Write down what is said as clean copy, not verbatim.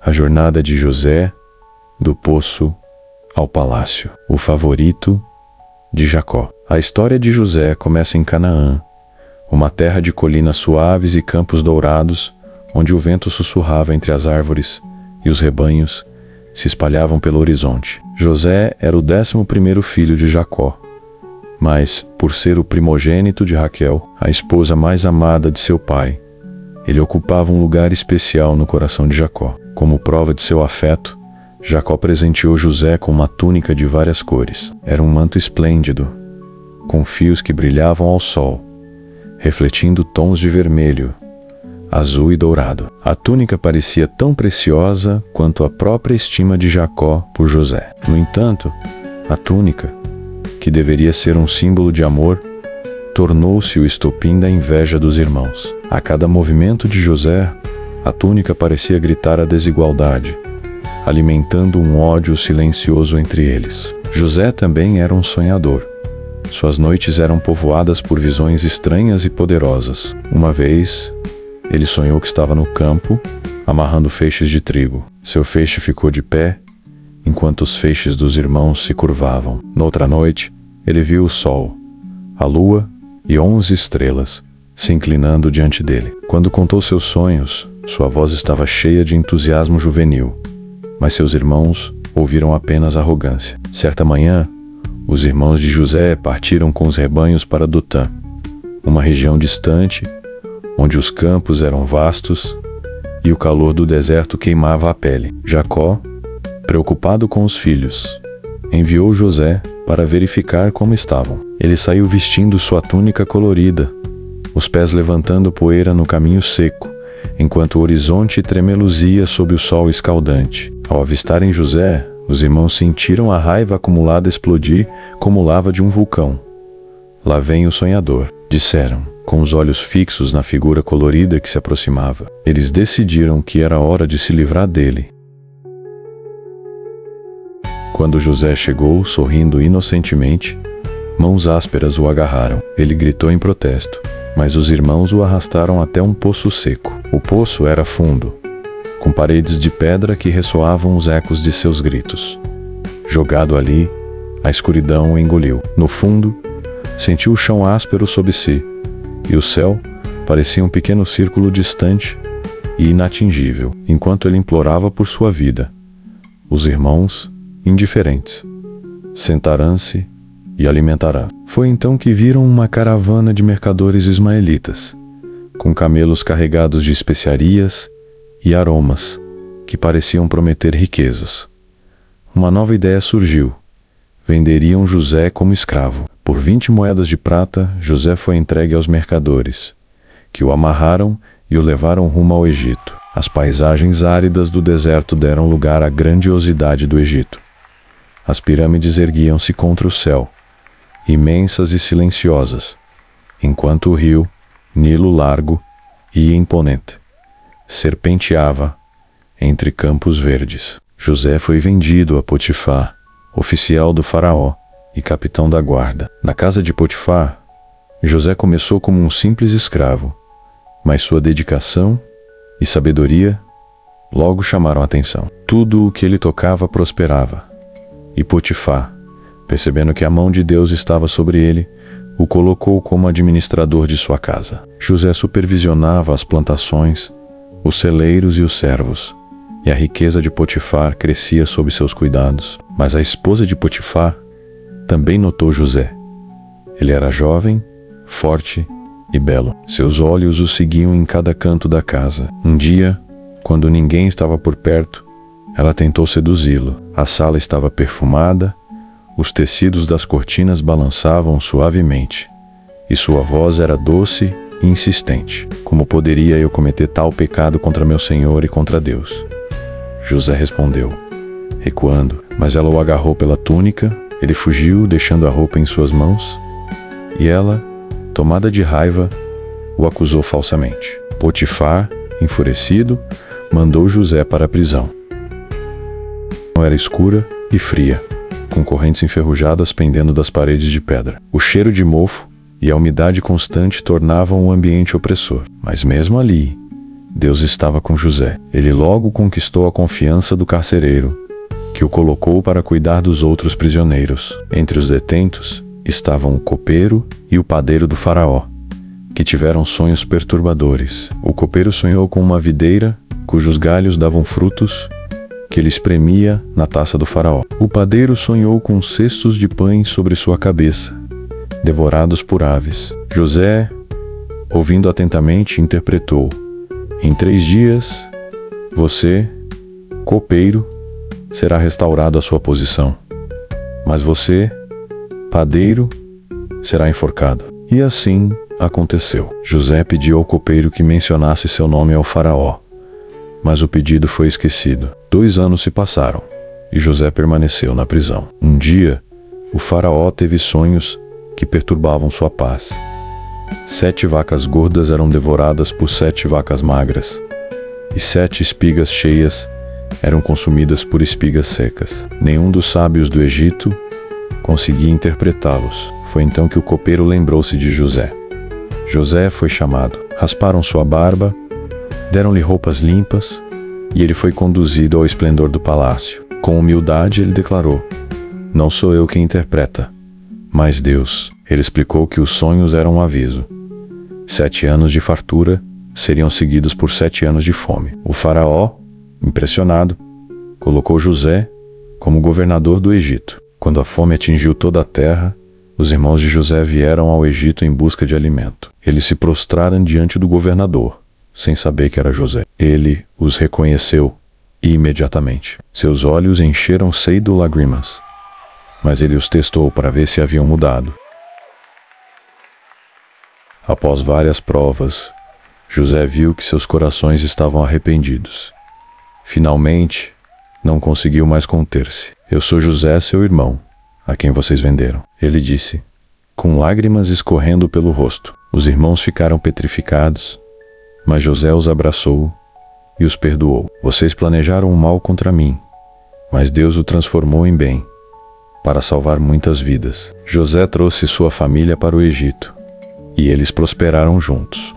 A jornada de José, do poço ao palácio. O favorito de Jacó. A história de José começa em Canaã, uma terra de colinas suaves e campos dourados, onde o vento sussurrava entre as árvores e os rebanhos se espalhavam pelo horizonte. José era o 11º filho de Jacó, mas, por ser o primogênito de Raquel, a esposa mais amada de seu pai, ele ocupava um lugar especial no coração de Jacó. Como prova de seu afeto, Jacó presenteou José com uma túnica de várias cores. Era um manto esplêndido, com fios que brilhavam ao sol, refletindo tons de vermelho, azul e dourado. A túnica parecia tão preciosa quanto a própria estima de Jacó por José. No entanto, a túnica, que deveria ser um símbolo de amor, tornou-se o estopim da inveja dos irmãos. A cada movimento de José, a túnica parecia gritar a desigualdade, alimentando um ódio silencioso entre eles. José também era um sonhador. Suas noites eram povoadas por visões estranhas e poderosas. Uma vez, ele sonhou que estava no campo, amarrando feixes de trigo. Seu feixe ficou de pé, enquanto os feixes dos irmãos se curvavam. Noutra noite, ele viu o sol, a lua e 11 estrelas se inclinando diante dele. Quando contou seus sonhos, sua voz estava cheia de entusiasmo juvenil, mas seus irmãos ouviram apenas arrogância. Certa manhã, os irmãos de José partiram com os rebanhos para Dotã, uma região distante, onde os campos eram vastos e o calor do deserto queimava a pele. Jacó, preocupado com os filhos, enviou José para verificar como estavam. Ele saiu vestindo sua túnica colorida, os pés levantando poeira no caminho seco, enquanto o horizonte tremeluzia sob o sol escaldante. Ao avistarem José, os irmãos sentiram a raiva acumulada explodir como lava de um vulcão. "Lá vem o sonhador", disseram, com os olhos fixos na figura colorida que se aproximava. Eles decidiram que era hora de se livrar dele. Quando José chegou, sorrindo inocentemente, mãos ásperas o agarraram. Ele gritou em protesto, mas os irmãos o arrastaram até um poço seco. O poço era fundo, com paredes de pedra que ressoavam os ecos de seus gritos. Jogado ali, a escuridão o engoliu. No fundo, sentiu o chão áspero sob si, e o céu parecia um pequeno círculo distante e inatingível. Enquanto ele implorava por sua vida, os irmãos, indiferentes, sentarão-se e alimentarão. Foi então que viram uma caravana de mercadores ismaelitas, com camelos carregados de especiarias e aromas que pareciam prometer riquezas. Uma nova ideia surgiu. Venderiam José como escravo. Por 20 moedas de prata, José foi entregue aos mercadores, que o amarraram e o levaram rumo ao Egito. As paisagens áridas do deserto deram lugar à grandiosidade do Egito. As pirâmides erguiam-se contra o céu, imensas e silenciosas, enquanto o rio, Nilo largo e imponente, serpenteava entre campos verdes. José foi vendido a Potifar, oficial do faraó e capitão da guarda. Na casa de Potifar, José começou como um simples escravo, mas sua dedicação e sabedoria logo chamaram a atenção. Tudo o que ele tocava prosperava, e Potifar, percebendo que a mão de Deus estava sobre ele, o colocou como administrador de sua casa. José supervisionava as plantações, os celeiros e os servos, e a riqueza de Potifar crescia sob seus cuidados. Mas a esposa de Potifar também notou José. Ele era jovem, forte e belo. Seus olhos o seguiam em cada canto da casa. Um dia, quando ninguém estava por perto, ela tentou seduzi-lo. A sala estava perfumada, os tecidos das cortinas balançavam suavemente, e sua voz era doce e insistente. "Como poderia eu cometer tal pecado contra meu Senhor e contra Deus?" José respondeu, recuando, mas ela o agarrou pela túnica. Ele fugiu, deixando a roupa em suas mãos, e ela, tomada de raiva, o acusou falsamente. Potifar, enfurecido, mandou José para a prisão. Era escura e fria, com correntes enferrujadas pendendo das paredes de pedra. O cheiro de mofo e a umidade constante tornavam o ambiente opressor. Mas mesmo ali, Deus estava com José. Ele logo conquistou a confiança do carcereiro, que o colocou para cuidar dos outros prisioneiros. Entre os detentos estavam o copeiro e o padeiro do faraó, que tiveram sonhos perturbadores. O copeiro sonhou com uma videira, cujos galhos davam frutos, que ele espremia na taça do faraó. O padeiro sonhou com cestos de pães sobre sua cabeça, devorados por aves. José, ouvindo atentamente, interpretou: em 3 dias, você, copeiro, será restaurado à sua posição, mas você, padeiro, será enforcado. E assim aconteceu. José pediu ao copeiro que mencionasse seu nome ao faraó, mas o pedido foi esquecido. 2 anos se passaram, e José permaneceu na prisão. Um dia, o faraó teve sonhos que perturbavam sua paz. 7 vacas gordas eram devoradas por 7 vacas magras, e 7 espigas cheias eram consumidas por espigas secas. Nenhum dos sábios do Egito conseguia interpretá-los. Foi então que o copeiro lembrou-se de José. José foi chamado. Rasparam sua barba, deram-lhe roupas limpas, e ele foi conduzido ao esplendor do palácio. Com humildade ele declarou: não sou eu quem interpreta, mas Deus. Ele explicou que os sonhos eram um aviso. 7 anos de fartura seriam seguidos por 7 anos de fome. O faraó, impressionado, colocou José como governador do Egito. Quando a fome atingiu toda a terra, os irmãos de José vieram ao Egito em busca de alimento. Eles se prostraram diante do governador, sem saber que era José. Ele os reconheceu imediatamente. Seus olhos encheram-se de lágrimas, mas ele os testou para ver se haviam mudado. Após várias provas, José viu que seus corações estavam arrependidos. Finalmente, não conseguiu mais conter-se. Eu sou José, seu irmão, a quem vocês venderam. Ele disse, com lágrimas escorrendo pelo rosto. Os irmãos ficaram petrificados, mas José os abraçou e os perdoou. Vocês planejaram o mal contra mim, mas Deus o transformou em bem, para salvar muitas vidas. José trouxe sua família para o Egito, e eles prosperaram juntos.